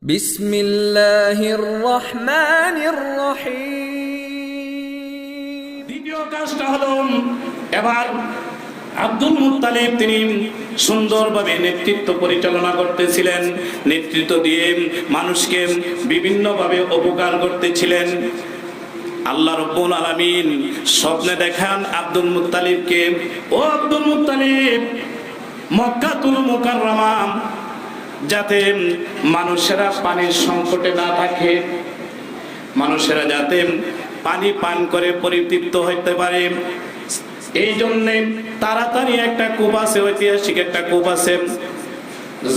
বিসমিল্লাহির রহমানির রহিম। দ্বিতীয় কাজটা হলো, এবার আব্দুল মুত্তালিব তিনি সুন্দরভাবে নেতৃত্ব পরিচালনা করতেছিলেন। নেতৃত্ব দিয়ে মানুষকে বিভিন্নভাবে উপকার করতেছিলেন। আল্লাহ রাব্বুল আলামিন স্বপ্নে দেখান আব্দুল মুত্তালিবকে, ও আব্দুল মুত্তালিব, মক্কাতুল মুকাররমা যাতে মানুষেরা পানির সংকটে না থাকে, মানুষেরা যাতে পানি পান করে পরিতৃপ্ত হইতে পারে, এই জন্যে তাড়াতাড়ি একটা কূপ আছে, ঐতিহাসিক একটা কূপ আছে,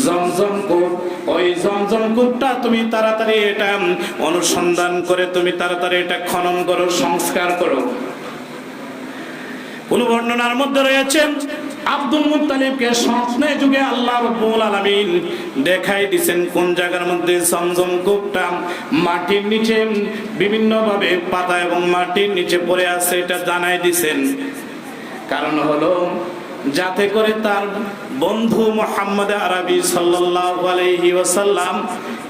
জমজম কূপ। ওই জমজম কূপটা তুমি তাড়াতাড়ি এটা অনুসন্ধান করে তুমি তাড়াতাড়ি এটা খনন করো, সংস্কার করো। কোন বর্ণনার মধ্যে রয়েছে আব্দুল মুত্তালিবকে স্বপ্নে যুগে আল্লাহ রাব্বুল আলামিন দেখাই দিবেন কোন জায়গার মধ্যে জমজম কূপটা মাটির নিচে বিভিন্ন ভাবে পাতা এবং মাটির নিচে পড়ে আছে, এটা জানাই দিবেন। কারণ হলো যাতে করে তার বন্ধু মুহাম্মদ আরবি সাল্লাল্লাহু আলাইহি ওয়াসাল্লাম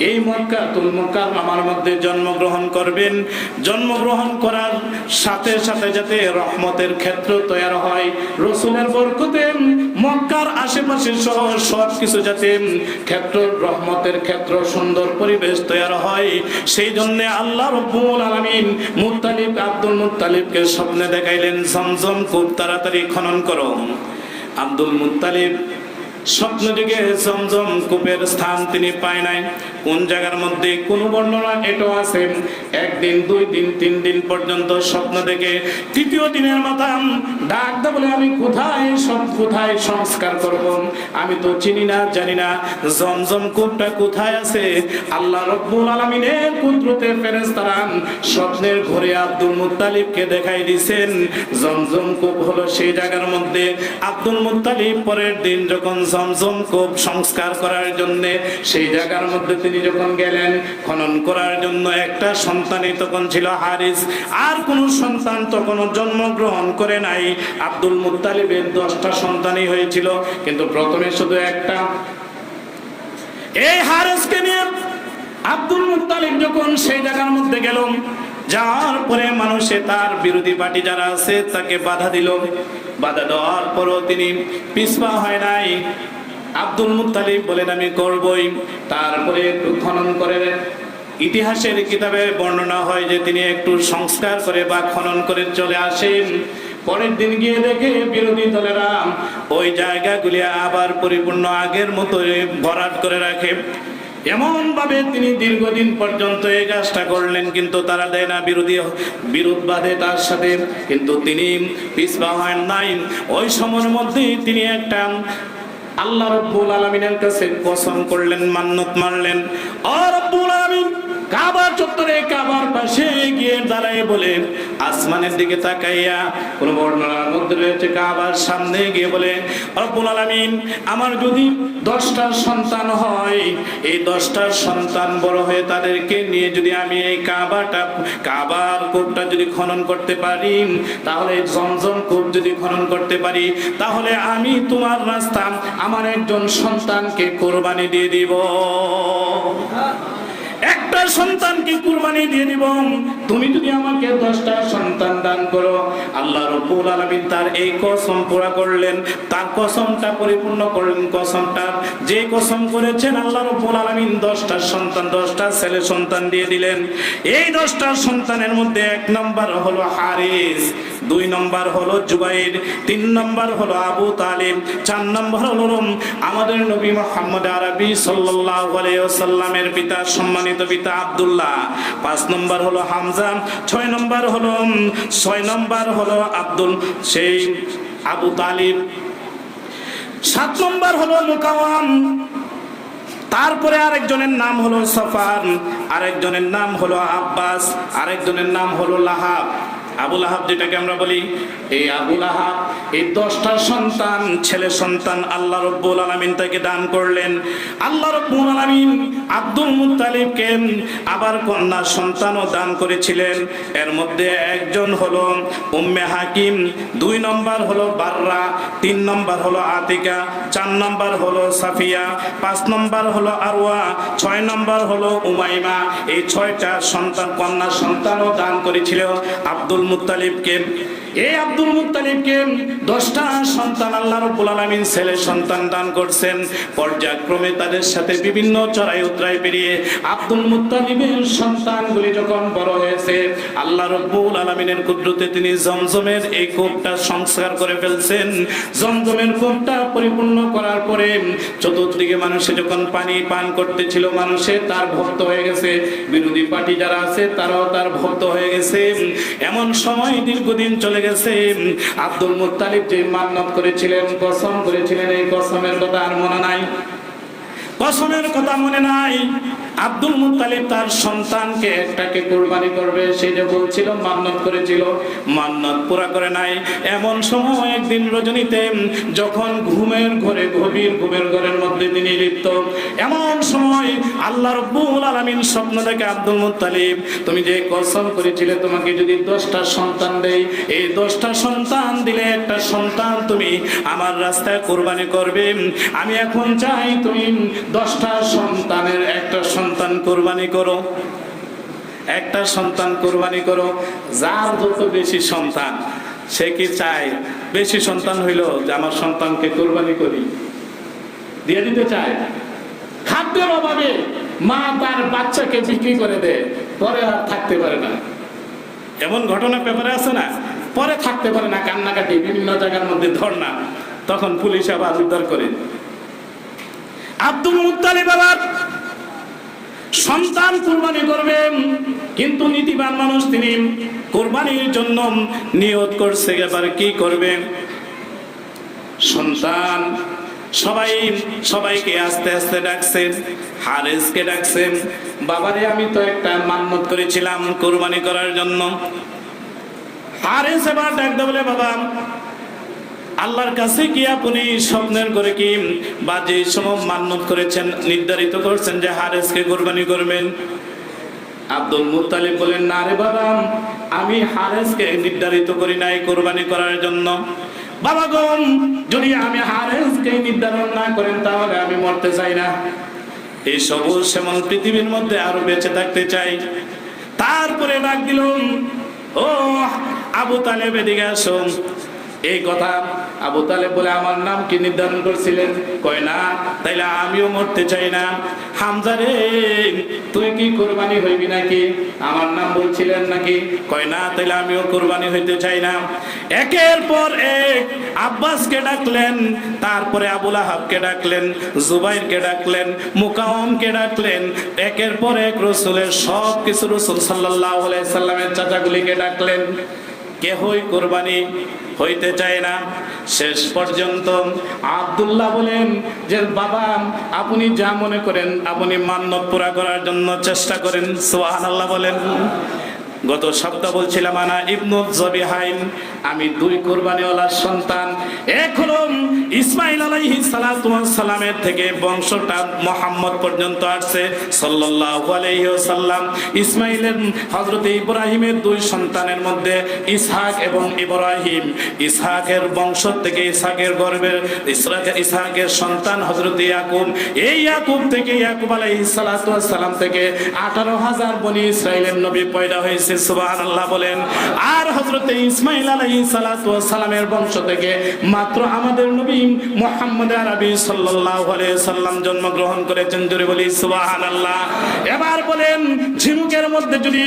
এই মক্কাতুল মুকাররমার মধ্যে জন্মগ্রহণ করবেন। জন্মগ্রহণ করার সাথে সাথে যাতে রহমতের ক্ষেত্র তৈরি হয়, রাসূলের বরকতে মক্কার আশেপাশে সহ সব কিছু যাতে ক্ষেত্র রহমতের ক্ষেত্র সুন্দর পরিবেশ তৈরি হয়, সেই জন্য আল্লাহ রাব্বুল আলামিন আব্দুল মুত্তালিবকে স্বপ্নে দেখাইলেন জমজম কূপ তাড়াতাড়ি খনন করো। আব্দুল মুত্তালিব স্বপ্ন যুগে জমজম কূপের স্থান তিনি পায় নাই। কোন জায়গার মধ্যে কোন বর্ণনা এটাও আছে, একদিন, 2 দিন, 3 দিন পর্যন্ত স্বপ্ন দেখে তৃতীয় দিনের মাথা ডাক দা বলে, আমি কোথায় সংস্কার করব, আমি তো চিনি না, জানি না জমজম কূপটা কোথায় আছে। আল্লাহ রাব্বুল আলামিনের কুদরতে ফেরেশতারা স্বপ্নের ঘরে আব্দুল মুত্তালিবকে দেখাই দিয়েছেন জমজম কূপ হলো সেই জায়গার মধ্যে। আব্দুল মুত্তালিব পরের দিন যখন জমজম কূপ সংস্কার করার জন্য সেই জায়গার মধ্যে তিনি যখন গেলেন খনন করার জন্য, একটা সন্তানই তখন ছিল হারিস, আর কোন সন্তান তখন জন্মগ্রহণ করে নাই। আব্দুল মুত্তালিবের 10টা সন্তানই হয়েছিল, কিন্তু প্রথমে শুধু একটা। এই হারিসকে নিয়ে আব্দুল মুত্তালিব যখন সেই জায়গার মধ্যে গেল, যাওয়ার পরে মানুষে তার বিরোধী পার্টি যারা আছে তাকে বাধা দিল। বাধা দেওয়ার পরও তিনি পিছপা হয় নাই। আব্দুল মুত্তালিব বলেন আমি করবই। তারপরে একটু খনন করে, ইতিহাসের কিতাবে বর্ণনা হয় যে তিনি একটু সংস্কার করে বা খনন করে চলে আসেন। পরের দিন গিয়ে দেখে বিরোধী দলেরা ওই জায়গাগুলি আবার পরিপূর্ণ আগের মতো ভরাট করে রাখে। এমন ভাবে তিনি দীর্ঘদিন পর্যন্ত এই কাজটা করলেন, কিন্তু তারা দেয় না, বিরোধ বাঁধে তার সাথে, কিন্তু তিনি পিছপা হয় নাই। ওই সময়ের মধ্যেই তিনি একটা আল্লাহ রাব্বুল আলামিনের কাছে কসম করলেন, মান্নত মারলেন। ও রাব্বুল আলামিন, কাবার চত্বরে কাবার পাশে গিয়ে দাঁড়ায় বলে, আসমানের দিকে তাকাইয়া, কোন বর্ণনার মধ্যে রয়েছে কাবার সামনে গিয়ে বলে, রব্বুল আলামিন, আমার যদি 10টা সন্তান হয়, এই 10টার সন্তান বড় হয়ে তাদেরকে নিয়ে যদি আমি এই কাবার কূপটা যদি খনন করতে পারি, তাহলে জমজম কূপ যদি খনন করতে পারি, তাহলে আমি তোমার রাস্তা আমার একজন সন্তানকে কোরবানি দিয়ে দিব। একটা সন্তানকে কুরবানি দিয়ে দিব, তুমি যদি আমাকে 10টা সন্তান দান করো। আল্লাহ রাব্বুল আলামিন তার এই কসম পুরা করলেন, তার কসমটা পরিপূর্ণ করলেন। কসমটা যে কসম করেছেন আল্লাহ রাব্বুল আলামিন 10টা সন্তান, 10টা ছেলে সন্তান দিয়ে দিলেন। এই 10টা সন্তানের মধ্যে 1 নম্বর হলো হারিস, 2 নম্বর হলো জুবাইর, 3 নম্বর হলো আবু তালিব, 4 নম্বর হলো আমাদের নবী মুহাম্মদ আরবি সাল্লাল্লাহু আলাইহি ওয়াসাল্লামের পিতা সম্মানিত পিতা আব্দুল্লাহ, 5 নম্বর হলো হামজা, 6 নম্বর হলো সেই আবু তালিব, 7 নম্বর হলো মুকাওয়াম। তারপরে আরেকজনের নাম হলো সফান, আরেকজনের নাম হলো আব্বাস, আরেকজনের নাম হলো লাহাব। আবুল আহাব যেটাকে আমরা বলি, এই আবুল আহাব এই 10টা সন্তান, ছেলে সন্তান আল্লাহ রাব্বুল আলামিন তাকে দান করলেন। আল্লাহ রাব্বুল আলামিন আব্দুল মুত্তালিবকে আবার কন্যা সন্তানও দান করেছিলেন। এর মধ্যে একজন হলো উম্মে হাকিম, 2 নম্বর হলো বাররা, 3 নম্বর হলো আতিকা, 4 নম্বর হলো সাফিয়া, 5 নম্বর হলো আরওয়া, 6 নম্বর হলো উমাইমা। এই 6টা সন্তান, কন্যা সন্তানও দান করেছিল আব্দুল মুত্তালিবকে। এই আব্দুল মুত্তালিবকে 10টা সন্তান আল্লাহ রাব্বুল আলামিন ছেলে সন্তান দান করছেন। পর্যায়ক্রমে তাদের সাথে বিভিন্ন চড়াই উতরাই পেরিয়ে আব্দুল মুত্তালিবের সন্তানগুলি যখন বড় হয়েছে, আল্লাহ রাব্বুল আলামিনের কুদরতে তিনি জমজমের এই কূপটা সংস্কার করে ফেলছেন। জমজমের কূপটা পরিপূর্ণ করার পরে চতুর্দিকে মানুষে যখন পানি পান করতেছিল, মানুষে তার ভক্ত হয়ে গেছে, বিরোধী পার্টি যারা আছে তারাও তার ভক্ত হয়ে গেছে। এমন সময় দীর্ঘদিন চলে গেছে, আব্দুল মুত্তালিব যে মান্নত করেছিলেন, কসম করেছিলেন, এই কসমের কথা আর মনে নাই, কসমের কথা মনে নাই। আব্দুল মুত্তালিব তার সন্তানকে একটাকে কুরবানি করবে, সে যে বলছিল, মান্নত করেছিল, মান্নত পুরা করে নাই। এমন সময় একদিন রজনীতে যখন ঘুমের ঘরে, গভীর ঘুমের ঘরের মধ্যে তিনি লিপ্ত, এমন সময় আল্লাহ রাব্বুল আলামিন স্বপ্ন দেখে, আব্দুল মুত্তালিব তুমি যে কসম করেছিলে তোমাকে যদি 10টা সন্তান দেই, এই 10টা সন্তান দিলে একটা সন্তান তুমি আমার রাস্তায় কুরবানি করবে। আমি এখন চাই তুমি 10টা সন্তানের একটা সন্তান কুরবানি করো, একটা সন্তান কুরবানি করো। যার যত বেশি সন্তান সে কি চায় বেশি সন্তান হইল যে আমার সন্তানকে কুরবানি করি, দিয়ে দিতে চায়। খাদ্যের অভাবে মা তার বাচ্চাকে বিক্রি করে দেয়, পরে আর থাকতে পারে না। এমন ঘটনা পেপারে আছে না, পরে থাকতে পারে না, কান্নাকাটি, বিভিন্ন জায়গার মধ্যে ধর্ণা, তখন পুলিশ আবার উদ্ধার করে। আব্দুল মুত্তালিব আবার সন্তান কুরবানি করবেন, কিন্তু নীতিবান মানুষ, তিনি কুরবানির জন্য নিয়ত করছে। এবার কি করবেন? সন্তান সবাইকে আস্তে আস্তে ডাকছেন, হারেসকে ডাকছেন, বাবারে আমি তো একটা মান্নত করেছিলাম কুরবানি করার জন্য। হারেস এবার ডাকতে বলে, বাবা আল্লাহর কাছে কি আপনি স্বপ্নের করে কি বা যে সময় মান্নত করেছেন, নির্ধারিত করছেন যে হারেসকে কুরবানি করবেন? আব্দুল মুত্তালিব বলেন, না রে বাবা, আমি হারেসকে নির্ধারিত করি নাই কুরবানি করার জন্য। বাবা গো, যদি আমি হারেসকে নির্ধারণ না করেন তাহলে আমি মরতে চাই না, এই সবুজ শ্যামল পৃথিবীর মধ্যে আরো বেঁচে থাকতে চাই। তারপরে ডাক দিল, ও আবু তালেব এদিকে আসো। এই কথা আবু তালেব বলে, আমার নাম কি নির্ধারণ করছিলেন? কয় না, তাইলে আমিও মরতে চাই না। হামজা রে, তুই কি কুরবানি হইবি নাকি? আমার নাম বলছিলেন নাকি? কয় না, তাইলে আমিও কুরবানি হইতে চাই না। একের পর এক আব্বাসকে ডাকলেন, তারপরে আবুল আহাবকে ডাকলেন, জুবাইরকে ডাকলেন, মুকাওয়ামকে ডাকলেন, একের পর এক রাসূলের সব কিছু, রাসূল সাল্লাল্লাহু আলাইহি সাল্লামের চাচাগুলিকে ডাকলেন। কেহই কুরবানি হইতে চায় না। শেষ পর্যন্ত আব্দুল্লাহ বলেন যে, বাবা আপনি যা মনে করেন আপনি মান্নত পুরা করার জন্য চেষ্টা করেন। সুবহানাল্লাহ বলেন। গত সপ্তাহ বলছিলাম, আনা ইবনু যবিহাইন, আমি 2 কুরবানিওয়ালার সন্তান। এক হলো ইসমাইল আলাইহিস সালাতু ওয়াস সালামের থেকে বংশটা মুহাম্মদ পর্যন্ত আসছে সাল্লাল্লাহু আলাইহি ওয়াসাল্লাম। ইসমাইলের হযরত ইব্রাহিমের 2 সন্তানের মধ্যে ইসহাক এবং ইব্রাহিম। ইসহাকের বংশ থেকে, ইসহাকের গর্ভের ইসহাকের সন্তান হযরত ইয়াকুব। এই ইয়াকুব থেকে, ইয়াকুব আলাইহিস সালাতু ওয়াস সালাম থেকে 18,000 বনি ইসরাইলের নবী পয়দা হয়েছে। সুবহানাল্লাহ বলেন। আর হযরত ইসমাইল আলাইহিস সালাতু ওয়াস সালামের বংশ থেকে মাত্র আমাদের নবী মুহাম্মদ আরবি সাল্লাল্লাহু আলাইহি সাল্লাম জন্মগ্রহণ করেছেন। জোরে বলি সুবহানাল্লাহ। এবার বলেন, ঝিনুকের মধ্যে যদি,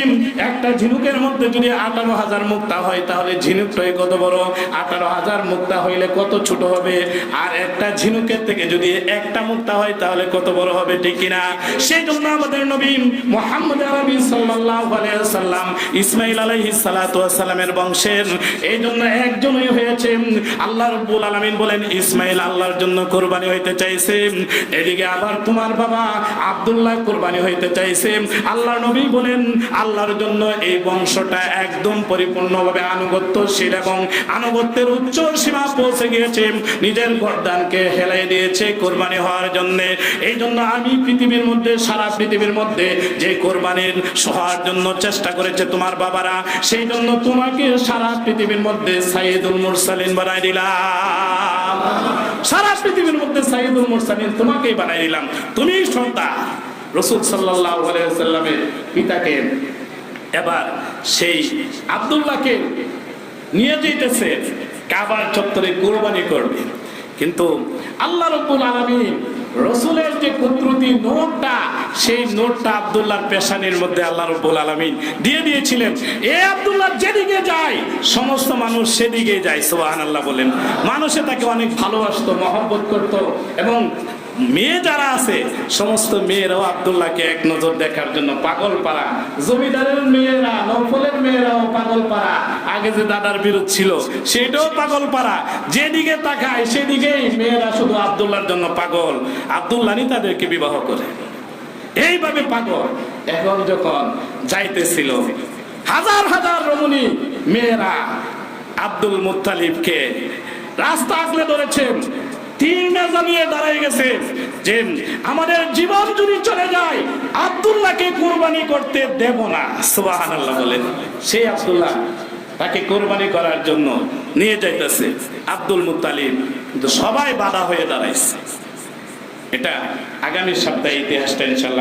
একটা ঝিনুকের মধ্যে যদি 18,000 মুক্তা হয়, তাহলে ঝিনুকটাই কত বড়। 18,000 মুক্তা হইলে কত ছোট হবে। আর একটা ঝিনুকের থেকে যদি একটা মুক্তা হয় তাহলে কত বড় হবে, ঠিক কিনা? সেই জন্য আমাদের নবী মুহাম্মদ আরবি সাল্লাল্লাহু আলাইহি সাল্লাম ইসমাইল আলাইহিস সালাতু ওয়াস সালামের বংশের। এই জন্য একজনই হয়েছে। আল্লাহ রাব্বুল আলামিন বলেন, ইসমাইল আল্লাহর জন্য কুরবানি হইতে চাইছে। এদিকে আবার তোমার বাবা আব্দুল্লাহ কুরবানি হইতে চাইছে। আল্লাহ নবী বলেন আল্লাহর জন্য এই বংশটা একদম পরিপূর্ণভাবে আনুগত্যশীল এবং আনুগত্যের উচ্চ সীমা পৌঁছে গিয়েছে, নিজের গর্দানকে হেলাই দিয়েছে কোরবানি হওয়ার জন্য। এই জন্য আমি পৃথিবীর মধ্যে, সারা পৃথিবীর মধ্যে যে কোরবানির হওয়ার জন্য চেষ্টা করেছে তোমার বাবারা, সেই জন্য তোমাকে সারা পৃথিবীর মধ্যে সাইয়্যিদুল মুরসালিন বানাই দিলাম। সারা পৃথিবীর মধ্যে সাইয়্যিদুল মুরসালিন তোমাকেই বানাই দিলাম, তুমিই সন্তান। রাসূল সাল্লাল্লাহু আলাইহি ওয়াসাল্লামের পিতাকে এবার সেই আব্দুল্লাহকে নিয়ে যেতেছে কাবার চত্বরে কুরবানি করবে, কিন্তু আল্লাহ রাব্বুল আলামিন রাসূলের যে কুদরতি নোটটা, সেই নোটটা আব্দুল্লাহর পেশানির মধ্যে আল্লাহ রাব্বুল আলামিন দিয়ে দিয়েছিলেন। এ আব্দুল্লাহ যেদিকে যায় সমস্ত মানুষ সেদিকে যায়, সুবহানাল্লাহ বলেন। মানুষে তাকে অনেক ভালোবাসতো, মহব্বত করত, এবং মেয়ে যারা আছে সমস্ত মেয়েরাও আব্দুল্লাহকে এক নজর দেখার জন্য পাগল পারা। জমিদারের মেয়েরা, নৌফলের মেয়েরাও পাগল পারা। আগে যে দাদার বিরোধ ছিল সেটাও পাগল পারা, যেদিকে তাকায় সেদিকেই মেয়েরা শুধু আব্দুল্লাহর জন্য পাগল। আব্দুল্লাহই তাদেরকে বিবাহ করে, এইভাবে পাগল। এখন যখন যাইতেছিল হাজার হাজার রমণী মেয়েরা আব্দুল মুত্তালিবকে রাস্তা আগলে ধরেছেন, তীর জানিয়ে দাঁড়ায় গেছে যে আমাদের জীবন যদি চলে যায় আব্দুল্লাহকে কুরবানি করতে দেব না। সুবহানাল্লাহ বলেন। সেই আব্দুল্লাহ তাকে কুরবানি করার জন্য নিয়ে যাইতেছে আব্দুল মুত্তালিব, কিন্তু সবাই বাধা হয়ে দাঁড়াইছে। এটা আগামী সপ্তাহে ইতিহাসটা ইনশাআল্লাহ